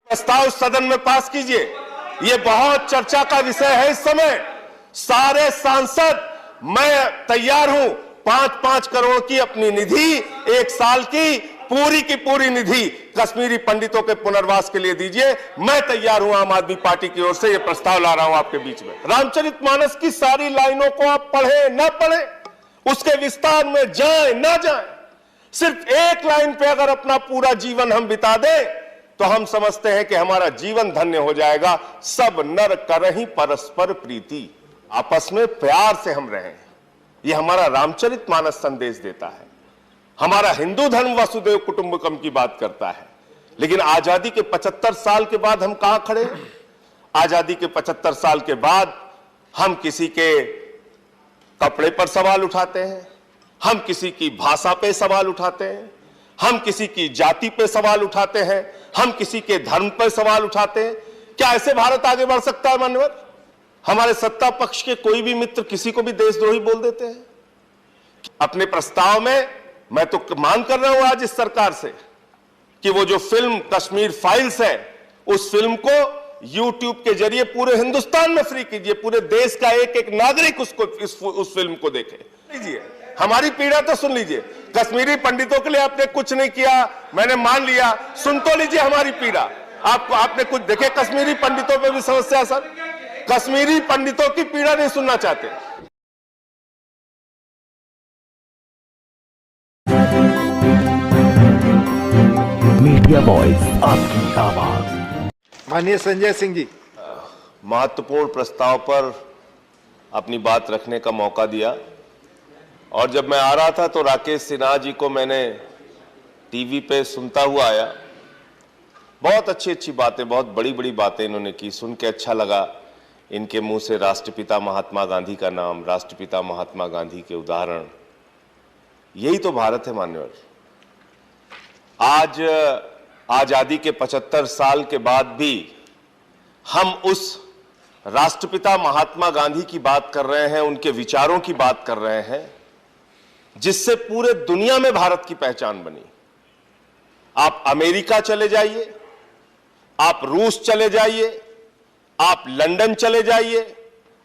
प्रस्ताव सदन में पास कीजिए। ये बहुत चर्चा का विषय है इस समय। सारे सांसद, मैं तैयार हूं 5-5 करोड़ की अपनी निधि, 1 साल की पूरी निधि कश्मीरी पंडितों के पुनर्वास के लिए दीजिए। मैं तैयार हूं आम आदमी पार्टी की ओर से यह प्रस्ताव ला रहा हूं आपके बीच में। रामचरितमानस की सारी लाइनों को आप पढ़े ना पढ़े, उसके विस्तार में जाए ना जाए, सिर्फ एक लाइन पे अगर अपना पूरा जीवन हम बिता दें तो हम समझते हैं कि हमारा जीवन धन्य हो जाएगा। सब नर करहि परस्पर प्रीति, आपस में प्यार से हम रहें, यह हमारा रामचरितमानस संदेश देता है। हमारा हिंदू धर्म वसुदेव कुटुंबकम की बात करता है। लेकिन आजादी के 75 साल के बाद हम कहां खड़े हैं? आजादी के 75 साल के बाद हम किसी के कपड़े पर सवाल उठाते हैं, हम किसी की भाषा पे सवाल उठाते हैं, हम किसी की जाति पे सवाल उठाते हैं, हम किसी के धर्म पर सवाल उठाते हैं। क्या ऐसे भारत आगे बढ़ सकता है मान्यवर? हमारे सत्ता पक्ष के कोई भी मित्र किसी को भी देशद्रोही बोल देते हैं। अपने प्रस्ताव में मैं तो मांग कर रहा हूं आज इस सरकार से कि वो जो फिल्म कश्मीर फाइल्स है, उस फिल्म को YouTube के जरिए पूरे हिंदुस्तान में फ्री कीजिए। पूरे देश का एक एक नागरिक उस फिल्म को देखे। लीजिए, हमारी पीड़ा तो सुन लीजिए। कश्मीरी पंडितों के लिए आपने कुछ नहीं किया, मैंने मान लिया, सुन तो लीजिए हमारी पीड़ा। आपने कुछ देखे कश्मीरी पंडितों पे भी समस्या? सर, कश्मीरी पंडितों की पीड़ा नहीं सुनना चाहते। मीडिया वॉइस, आपकी आवाज। माननीय संजय सिंह जी, महत्वपूर्ण प्रस्ताव पर अपनी बात रखने का मौका दिया। और जब मैं आ रहा था तो राकेश सिन्हा जी को मैंने टीवी पे सुनता हुआ आया। बहुत अच्छी बातें, बहुत बड़ी बातें इन्होंने की, सुन के अच्छा लगा। इनके मुंह से राष्ट्रपिता महात्मा गांधी का नाम, राष्ट्रपिता महात्मा गांधी के उदाहरण, यही तो भारत है मान्यवर। आज आजादी के 75 साल के बाद भी हम उस राष्ट्रपिता महात्मा गांधी की बात कर रहे हैं, उनके विचारों की बात कर रहे हैं, जिससे पूरे दुनिया में भारत की पहचान बनी। आप अमेरिका चले जाइए, आप रूस चले जाइए, आप लंदन चले जाइए,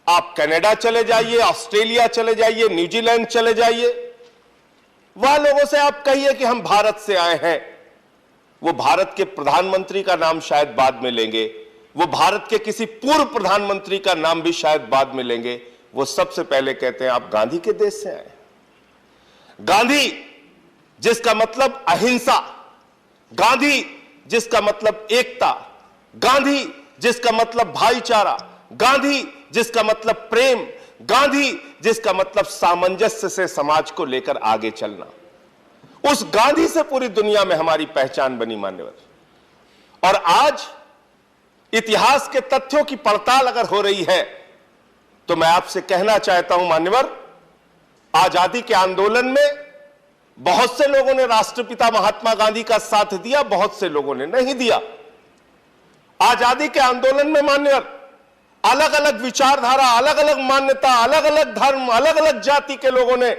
आप कनाडा चले जाइए, ऑस्ट्रेलिया चले जाइए, न्यूजीलैंड चले जाइए, वहां लोगों से आप कहिए कि हम भारत से आए हैं, वो भारत के प्रधानमंत्री का नाम शायद बाद में लेंगे, वो भारत के किसी पूर्व प्रधानमंत्री का नाम भी शायद बाद में लेंगे। वो सबसे पहले कहते हैं आप गांधी के देश से आए। गांधी जिसका मतलब अहिंसा, गांधी जिसका मतलब एकता, गांधी जिसका मतलब भाईचारा, गांधी जिसका मतलब प्रेम, गांधी जिसका मतलब सामंजस्य से समाज को लेकर आगे चलना, उस गांधी से पूरी दुनिया में हमारी पहचान बनी मान्यवर। और आज इतिहास के तथ्यों की पड़ताल अगर हो रही है तो मैं आपसे कहना चाहता हूं मान्यवर, आजादी के आंदोलन में बहुत से लोगों ने राष्ट्रपिता महात्मा गांधी का साथ दिया, बहुत से लोगों ने नहीं दिया। आजादी के आंदोलन में मान्यवर अलग अलग विचारधारा, अलग अलग मान्यता, अलग अलग धर्म, अलग अलग जाति के लोगों ने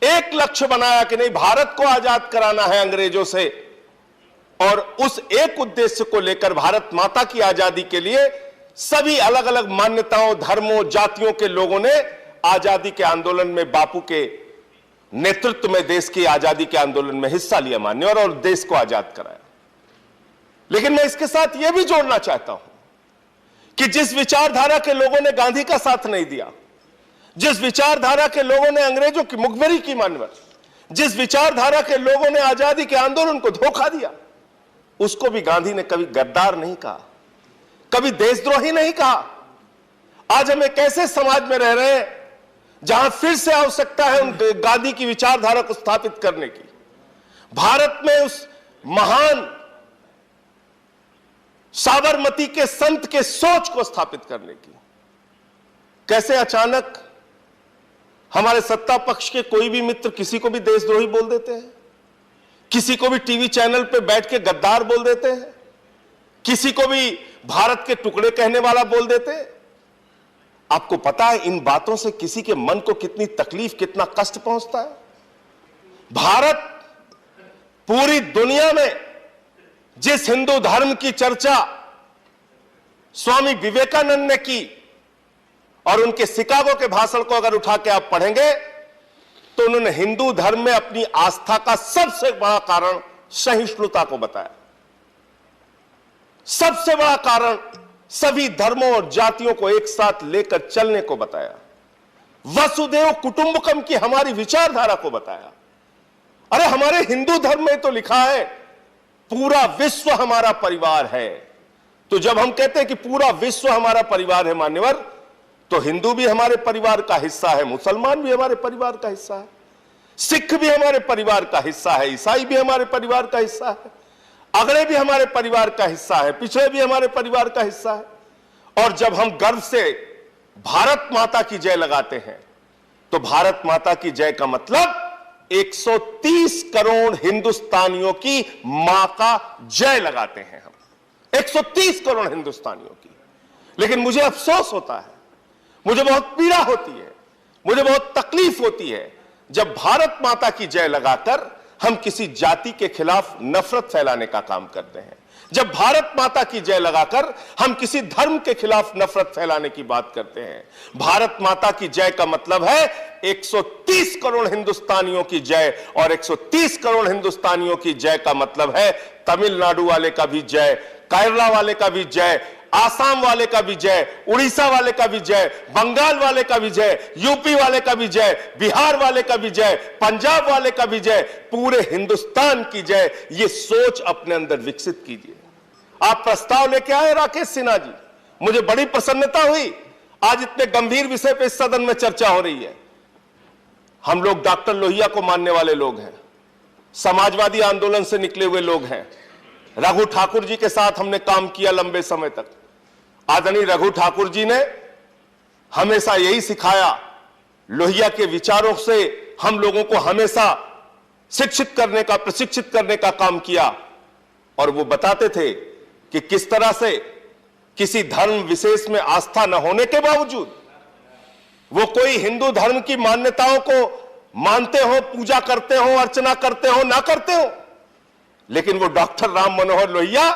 एक लक्ष्य बनाया कि नहीं, भारत को आजाद कराना है अंग्रेजों से। और उस एक उद्देश्य को लेकर भारत माता की आजादी के लिए सभी अलग अलग मान्यताओं, धर्मों, जातियों के लोगों ने आजादी के आंदोलन में, बापू के नेतृत्व में देश की आजादी के आंदोलन में हिस्सा लिया मान्यवर, और देश को आजाद कराया। लेकिन मैं इसके साथ यह भी जोड़ना चाहता हूं कि जिस विचारधारा के लोगों ने गांधी का साथ नहीं दिया, जिस विचारधारा के लोगों ने अंग्रेजों की मुखबिरी की मान्यवर, जिस विचारधारा के लोगों ने आजादी के आंदोलन को धोखा दिया, उसको भी गांधी ने कभी गद्दार नहीं कहा, कभी देशद्रोही नहीं कहा। आज हम एक ऐसे समाज में रह रहे हैं जहां फिर से आवश्यकता है उन गांधी की विचारधारा को स्थापित करने की। भारत में उस महान साबरमती के संत के सोच को स्थापित करने की। कैसे अचानक हमारे सत्ता पक्ष के कोई भी मित्र किसी को भी देशद्रोही बोल देते हैं, किसी को भी टीवी चैनल पे बैठ के गद्दार बोल देते हैं, किसी को भी भारत के टुकड़े कहने वाला बोल देते हैं। आपको पता है इन बातों से किसी के मन को कितनी तकलीफ, कितना कष्ट पहुंचता है? भारत पूरी दुनिया में जिस हिंदू धर्म की चर्चा स्वामी विवेकानंद ने की और उनके शिकागो के भाषण को अगर उठा के आप पढ़ेंगे तो उन्होंने हिंदू धर्म में अपनी आस्था का सबसे बड़ा कारण सहिष्णुता को बताया। सबसे बड़ा कारण सभी धर्मों और जातियों को एक साथ लेकर चलने को बताया। वसुदेव कुटुंबकम की हमारी विचारधारा को बताया। अरे हमारे हिंदू धर्म में तो लिखा है पूरा विश्व हमारा परिवार है। तो जब हम कहते हैं कि पूरा विश्व हमारा परिवार है मान्यवर, तो हिंदू भी हमारे परिवार का हिस्सा है, मुसलमान भी हमारे परिवार का हिस्सा है, सिख भी हमारे परिवार का हिस्सा है, ईसाई भी हमारे परिवार का हिस्सा है, अगड़े भी हमारे परिवार का हिस्सा है, पिछड़े भी हमारे परिवार का हिस्सा है। और जब हम गर्व से भारत माता की जय लगाते हैं तो भारत माता की जय का मतलब 130 करोड़ हिंदुस्तानियों की मां का जय लगाते हैं हम, 130 करोड़ हिंदुस्तानियों की। लेकिन मुझे अफसोस होता है, मुझे बहुत पीड़ा होती है, मुझे बहुत तकलीफ होती है जब भारत माता की जय लगाकर हम किसी जाति के खिलाफ नफरत फैलाने का काम करते हैं, जब भारत माता की जय लगाकर हम किसी धर्म के खिलाफ नफरत फैलाने की बात करते हैं। भारत माता की जय का मतलब है 130 करोड़ हिंदुस्तानियों की जय, और 130 करोड़ हिंदुस्तानियों की जय का मतलब है तमिलनाडु वाले का भी जय, केरला वाले का भी जय, आसाम वाले का भी जय, उड़ीसा वाले का भी जय, बंगाल वाले का भी जय, यूपी वाले का भी जय, बिहार वाले का भी जय, पंजाब वाले का भी जय, पूरे हिंदुस्तान की जय। ये सोच अपने अंदर विकसित कीजिए। आप प्रस्ताव लेके आए राकेश सिन्हा जी, मुझे बड़ी प्रसन्नता हुई। आज इतने गंभीर विषय पे इस सदन में चर्चा हो रही है। हम लोग डॉक्टर लोहिया को मानने वाले लोग हैं, समाजवादी आंदोलन से निकले हुए लोग हैं। रघु ठाकुर जी के साथ हमने काम किया लंबे समय तक। आदरणीय रघु ठाकुर जी ने हमेशा यही सिखाया, लोहिया के विचारों से हम लोगों को हमेशा शिक्षित करने का, प्रशिक्षित करने का काम किया। और वो बताते थे कि किस तरह से किसी धर्म विशेष में आस्था न होने के बावजूद वो कोई हिंदू धर्म की मान्यताओं को मानते हो, पूजा करते हो, अर्चना करते हो, ना करते हो, लेकिन वो डॉक्टर राम मनोहर लोहिया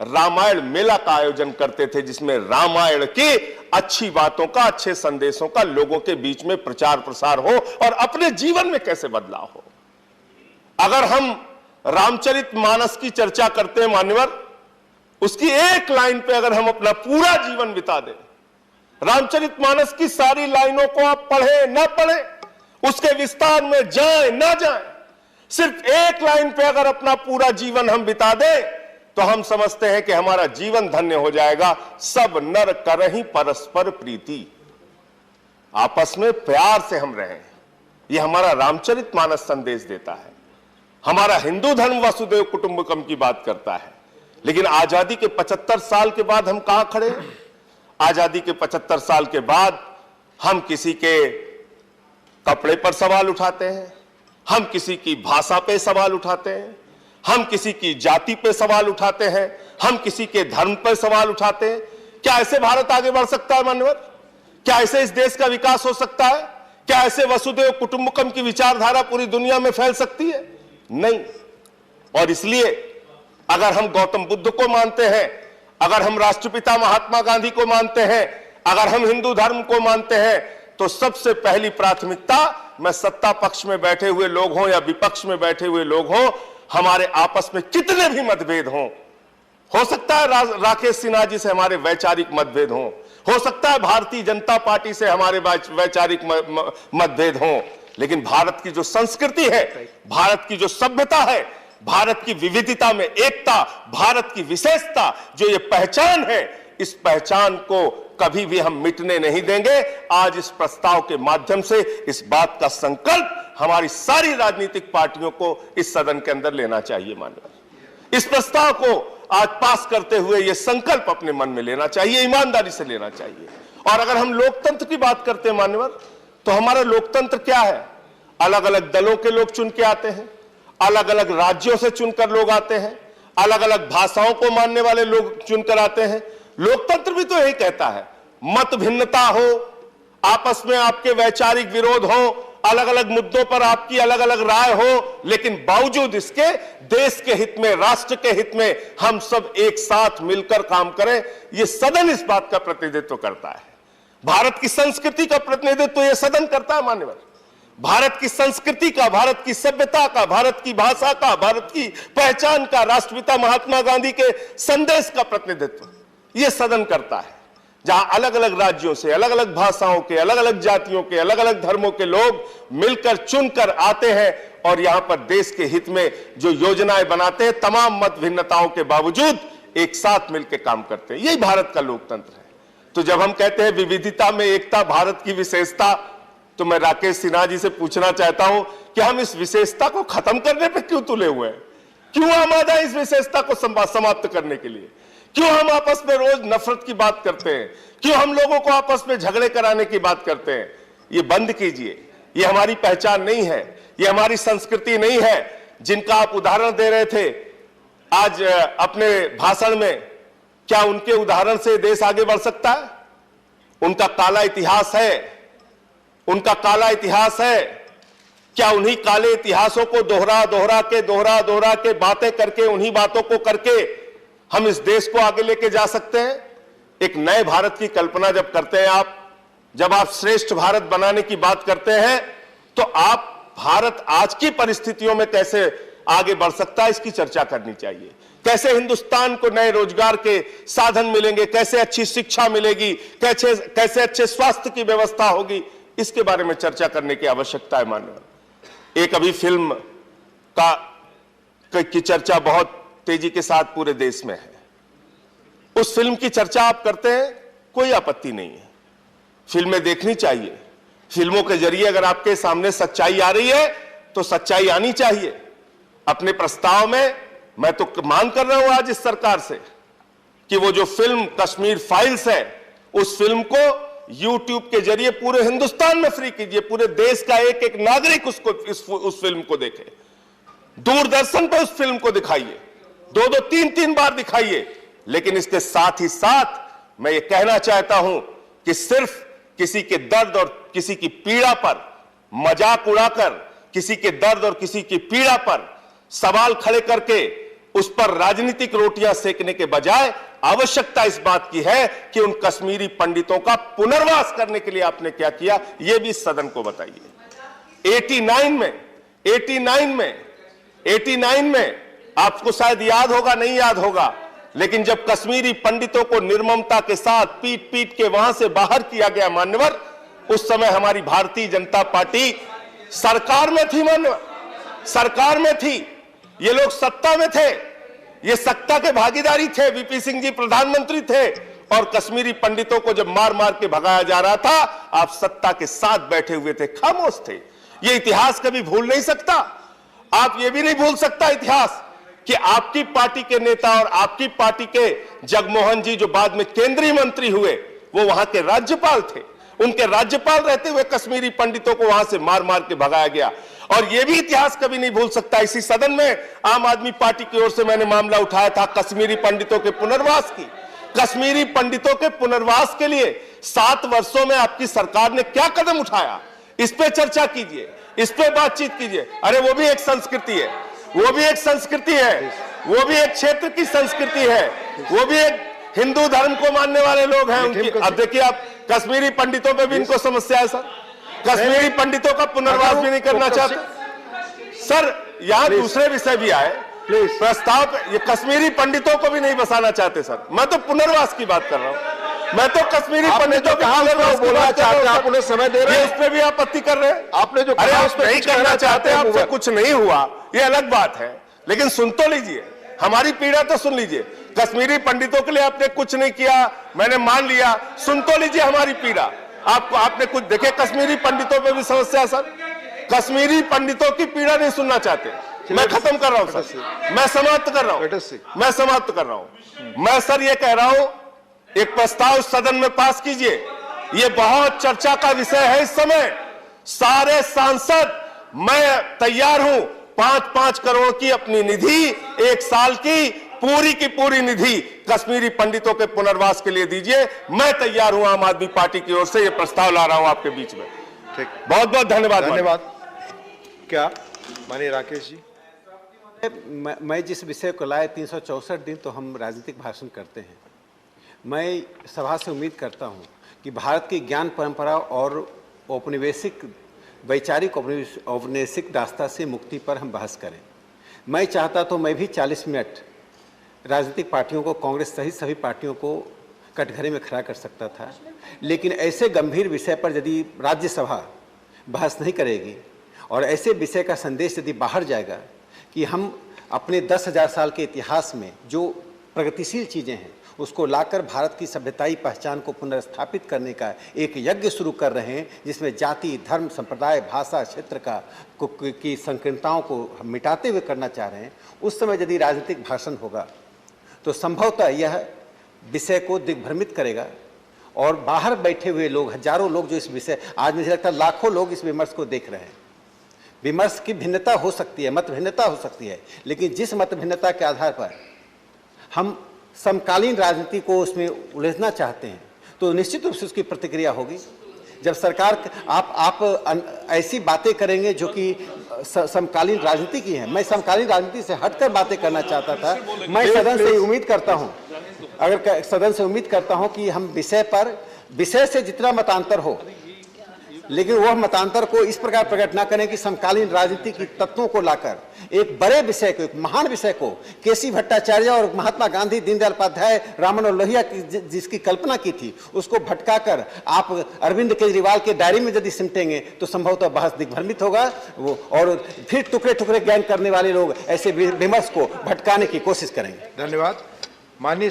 रामायण मेला का आयोजन करते थे, जिसमें रामायण की अच्छी बातों का, अच्छे संदेशों का लोगों के बीच में प्रचार प्रसार हो और अपने जीवन में कैसे बदलाव हो। अगर हम रामचरितमानस की चर्चा करते हैं मान्यवर, उसकी एक लाइन पे अगर हम अपना पूरा जीवन बिता दें, रामचरितमानस की सारी लाइनों को आप पढ़े ना पढ़े, उसके विस्तार में जाए ना जाए, सिर्फ एक लाइन पे अगर अपना पूरा जीवन हम बिता दें तो हम समझते हैं कि हमारा जीवन धन्य हो जाएगा। सब नर करहि परस्पर प्रीति, आपस में प्यार से हम रहें, यह हमारा रामचरितमानस संदेश देता है। हमारा हिंदू धर्म वसुदेव कुटुंबकम की बात करता है। लेकिन आजादी के 75 साल के बाद हम कहां खड़े हैं? आजादी के 75 साल के बाद हम किसी के कपड़े पर सवाल उठाते हैं, हम किसी की भाषा पे सवाल उठाते हैं, हम किसी की जाति पे सवाल उठाते हैं, हम किसी के धर्म पर सवाल उठाते हैं। क्या ऐसे भारत आगे बढ़ सकता है मान्यवर? क्या ऐसे इस देश का विकास हो सकता है? क्या ऐसे वसुदेव कुटुंबकम की विचारधारा पूरी दुनिया में फैल सकती है? नहीं। और इसलिए अगर हम गौतम बुद्ध को मानते हैं, अगर हम राष्ट्रपिता महात्मा गांधी को मानते हैं, अगर हम हिंदू धर्म को मानते हैं, तो सबसे पहली प्राथमिकता, मैं सत्ता पक्ष में बैठे हुए लोग हों या विपक्ष में बैठे हुए लोग हों, हमारे आपस में कितने भी मतभेद हों, हो सकता है राकेश सिन्हा जी से हमारे वैचारिक मतभेद हों, हो सकता है भारतीय जनता पार्टी से हमारे वैचारिक मतभेद हों, लेकिन भारत की जो संस्कृति है, भारत की जो सभ्यता है, भारत की विविधता में एकता, भारत की विशेषता, जो ये पहचान है, इस पहचान को कभी भी हम मिटने नहीं देंगे। आज इस प्रस्ताव के माध्यम से इस बात का संकल्प हमारी सारी राजनीतिक पार्टियों को इस सदन के अंदर लेना चाहिए माननीय। इस प्रस्ताव को आज पास करते हुए यह संकल्प अपने मन में लेना चाहिए, ईमानदारी से लेना चाहिए। और अगर हम लोकतंत्र की बात करते हैं मान्यवर, तो हमारा लोकतंत्र क्या है? अलग अलग दलों के लोग चुन के आते हैं, अलग अलग राज्यों से चुनकर लोग आते हैं, अलग अलग भाषाओं को मानने वाले लोग चुनकर आते हैं। लोकतंत्र भी तो यही कहता है, मत भिन्नता हो, आपस में आपके वैचारिक विरोध हो, अलग अलग मुद्दों पर आपकी अलग अलग राय हो, लेकिन बावजूद इसके देश के हित में, राष्ट्र के हित में हम सब एक साथ मिलकर काम करें, यह सदन इस बात का प्रतिनिधित्व करता है। भारत की संस्कृति का प्रतिनिधित्व यह सदन करता है मान्यवर। भारत की संस्कृति का, भारत की सभ्यता का, भारत की भाषा का, भारत की पहचान का, राष्ट्रपिता महात्मा गांधी के संदेश का प्रतिनिधित्व यह सदन करता है, जहां अलग अलग राज्यों से, अलग अलग भाषाओं के, अलग अलग जातियों के, अलग अलग धर्मों के लोग मिलकर चुनकर आते हैं और यहां पर देश के हित में जो योजनाएं बनाते हैं, तमाम मत भिन्नताओं के बावजूद एक साथ मिलकर काम करते हैं। यही भारत का लोकतंत्र है। तो जब हम कहते हैं विविधता में एकता भारत की विशेषता, तो मैं राकेश सिन्हा जी से पूछना चाहता हूं कि हम इस विशेषता को खत्म करने पर क्यों तुले हुए हैं? क्यों आमादा है इस विशेषता को समाप्त करने के लिए? क्यों हम आपस में रोज नफरत की बात करते हैं? क्यों हम लोगों को आपस में झगड़े कराने की बात करते हैं? ये बंद कीजिए। ये हमारी पहचान नहीं है, ये हमारी संस्कृति नहीं है। जिनका आप उदाहरण दे रहे थे आज अपने भाषण में, क्या उनके उदाहरण से देश आगे बढ़ सकता है? उनका काला इतिहास है, उनका काला इतिहास है। क्या उन्हीं काले इतिहासों को दोहरा के बातें करके, उन्हीं बातों को करके हम इस देश को आगे लेके जा सकते हैं? एक नए भारत की कल्पना जब करते हैं आप, जब आप श्रेष्ठ भारत बनाने की बात करते हैं, तो आप भारत आज की परिस्थितियों में कैसे आगे बढ़ सकता है इसकी चर्चा करनी चाहिए। कैसे हिंदुस्तान को नए रोजगार के साधन मिलेंगे, कैसे अच्छी शिक्षा मिलेगी, कैसे अच्छे स्वास्थ्य की व्यवस्था होगी, इसके बारे में चर्चा करने की आवश्यकता है माननीय। एक अभी फिल्म की चर्चा बहुत तेजी के साथ पूरे देश में है। उस फिल्म की चर्चा आप करते हैं, कोई आपत्ति नहीं है, फिल्में देखनी चाहिए। फिल्मों के जरिए अगर आपके सामने सच्चाई आ रही है तो सच्चाई आनी चाहिए। अपने प्रस्ताव में मैं तो मांग कर रहा हूं आज इस सरकार से कि वो जो फिल्म कश्मीर फाइल्स है, उस फिल्म को YouTube के जरिए पूरे हिंदुस्तान में फ्री कीजिए। पूरे देश का एक एक नागरिक उस फिल्म को देखे। दूरदर्शन पर उस फिल्म को दिखाइए, 2-2, 3-3 बार दिखाइए। लेकिन इसके साथ ही साथ मैं ये कहना चाहता हूं कि सिर्फ किसी के दर्द और किसी की पीड़ा पर मजाक उड़ाकर, किसी के दर्द और किसी की पीड़ा पर सवाल खड़े करके उस पर राजनीतिक रोटियां सेकने के बजाय आवश्यकता इस बात की है कि उन कश्मीरी पंडितों का पुनर्वास करने के लिए आपने क्या किया, यह भी सदन को बताइए। 89 में आपको शायद याद होगा, नहीं याद होगा, लेकिन जब कश्मीरी पंडितों को निर्ममता के साथ पीट पीट के वहां से बाहर किया गया मान्यवर, उस समय हमारी भारतीय जनता पार्टी सरकार में थी मान्यवर, सरकार में थी। ये लोग सत्ता में थे, ये सत्ता के भागीदारी थे। वीपी सिंह जी प्रधानमंत्री थे और कश्मीरी पंडितों को जब मार मार के भगाया जा रहा था, आप सत्ता के साथ बैठे हुए थे, खामोश थे। ये इतिहास कभी भूल नहीं सकता। आप ये भी नहीं भूल सकता इतिहास कि आपकी पार्टी के नेता और आपकी पार्टी के जगमोहन जी जो बाद में केंद्रीय मंत्री हुए, वो वहां के राज्यपाल थे। उनके राज्यपाल रहते हुए कश्मीरी पंडितों को वहां से मार मार के भगाया गया। और यह भी इतिहास कभी नहीं भूल सकता। इसी सदन में आम आदमी पार्टी की ओर से मैंने मामला उठाया था कश्मीरी पंडितों के पुनर्वास की। कश्मीरी पंडितों के पुनर्वास के लिए 7 वर्षों में आपकी सरकार ने क्या कदम उठाया, इस पे चर्चा कीजिए, इस पे बातचीत कीजिए। अरे वो भी एक संस्कृति है, वो भी एक संस्कृति है, वो भी एक क्षेत्र की संस्कृति है, वो भी एक हिंदू धर्म को मानने वाले लोग हैं उनकी। अब देखिए आप कश्मीरी पंडितों पे भी इनको समस्या है सर, कश्मीरी पंडितों का पुनर्वास भी नहीं करना चाहते सर। यहाँ दूसरे विषय भी आए प्रस्ताव, ये कश्मीरी पंडितों को भी नहीं बसाना चाहते सर। मैं तो पुनर्वास की बात कर रहा हूँ, मैं तो कश्मीरी पंडितों के पुनर्वास बोलना चाहते हैं, आप उन्हें समय दे रहे हैं, उस पर भी आपत्ति कर रहे हैं। आपने जो अरे आप नहीं करना चाहते, आपसे कुछ नहीं हुआ, ये अलग बात है, लेकिन सुन तो लीजिए, हमारी पीड़ा तो सुन लीजिए। कश्मीरी पंडितों के लिए आपने कुछ नहीं किया, मैंने मान लिया, सुन तो लीजिए हमारी पीड़ा। आपको आपने कुछ देखे, कश्मीरी पंडितों पे भी समस्या सर, कश्मीरी पंडितों की पीड़ा नहीं सुनना चाहते। मैं खत्म कर रहा हूं सर, मैं समाप्त कर रहा हूं, मैं समाप्त कर रहा हूं। मैं सर ये कह रहा हूं, एक प्रस्ताव सदन में पास कीजिए, ये बहुत चर्चा का विषय है इस समय। सारे सांसद, मैं तैयार हूं 5-5 करोड़ की अपनी निधि, 1 साल की पूरी निधि कश्मीरी पंडितों के पुनर्वास के लिए दीजिए। मैं तैयार हूं, आम आदमी पार्टी की ओर से यह प्रस्ताव ला रहा हूं आपके बीच में। ठीक, बहुत बहुत धन्यवाद। धन्यवाद। क्या माननीय राकेश जी? मैं जिस विषय को लाए 364 दिन तो हम राजनीतिक भाषण करते हैं। मैं सभा से उम्मीद करता हूं कि भारत की ज्ञान परंपरा और औपनिवेशिक वैचारिक औपनिवेशिक दास्ता से मुक्ति पर हम बहस करें। मैं चाहता तो मैं भी 40 मिनट राजनीतिक पार्टियों को, कांग्रेस सहित सभी पार्टियों को कटघरे में खड़ा कर सकता था, लेकिन ऐसे गंभीर विषय पर यदि राज्यसभा बहस नहीं करेगी और ऐसे विषय का संदेश यदि बाहर जाएगा कि हम अपने 10,000 साल के इतिहास में जो प्रगतिशील चीज़ें हैं उसको लाकर भारत की सभ्यताई पहचान को पुनर्स्थापित करने का एक यज्ञ शुरू कर रहे हैं, जिसमें जाति, धर्म, संप्रदाय, भाषा, क्षेत्र की संकीर्णताओं को हम मिटाते हुए करना चाह रहे हैं, उस समय यदि राजनीतिक भाषण होगा तो संभवतः यह विषय को दिग्भ्रमित करेगा और बाहर बैठे हुए लोग, हजारों लोग जो इस विषय, आज मुझे लगता है लाखों लोग इस विमर्श को देख रहे हैं। विमर्श की भिन्नता हो सकती है, मत भिन्नता हो सकती है, लेकिन जिस मत भिन्नता के आधार पर हम समकालीन राजनीति को उसमें उलझना चाहते हैं तो निश्चित रूप से उसकी प्रतिक्रिया होगी। जब सरकार आप ऐसी बातें करेंगे जो कि समकालीन राजनीति की हैं, मैं समकालीन राजनीति से हटकर बातें करना चाहता था। मैं सदन से उम्मीद करता हूं, अगर सदन से उम्मीद करता हूं कि हम विषय से जितना मतांतर हो, लेकिन वह मतांतर को इस प्रकार प्रकट ना करें कि समकालीन राजनीति की तत्वों को लाकर एक बड़े विषय को, एक महान विषय को, केसी भट्टाचार्य और महात्मा गांधी, दीनदयाल उपाध्याय, रामन और लोहिया की जिसकी कल्पना की थी, उसको भटकाकर आप अरविंद केजरीवाल के डायरी में यदि सिमटेंगे तो संभवतः बहस दिग्भ्रमित होगा वो, और फिर टुकड़े टुकड़े ज्ञान करने वाले लोग ऐसे विमर्श को भटकाने की कोशिश करेंगे। धन्यवाद। माननीय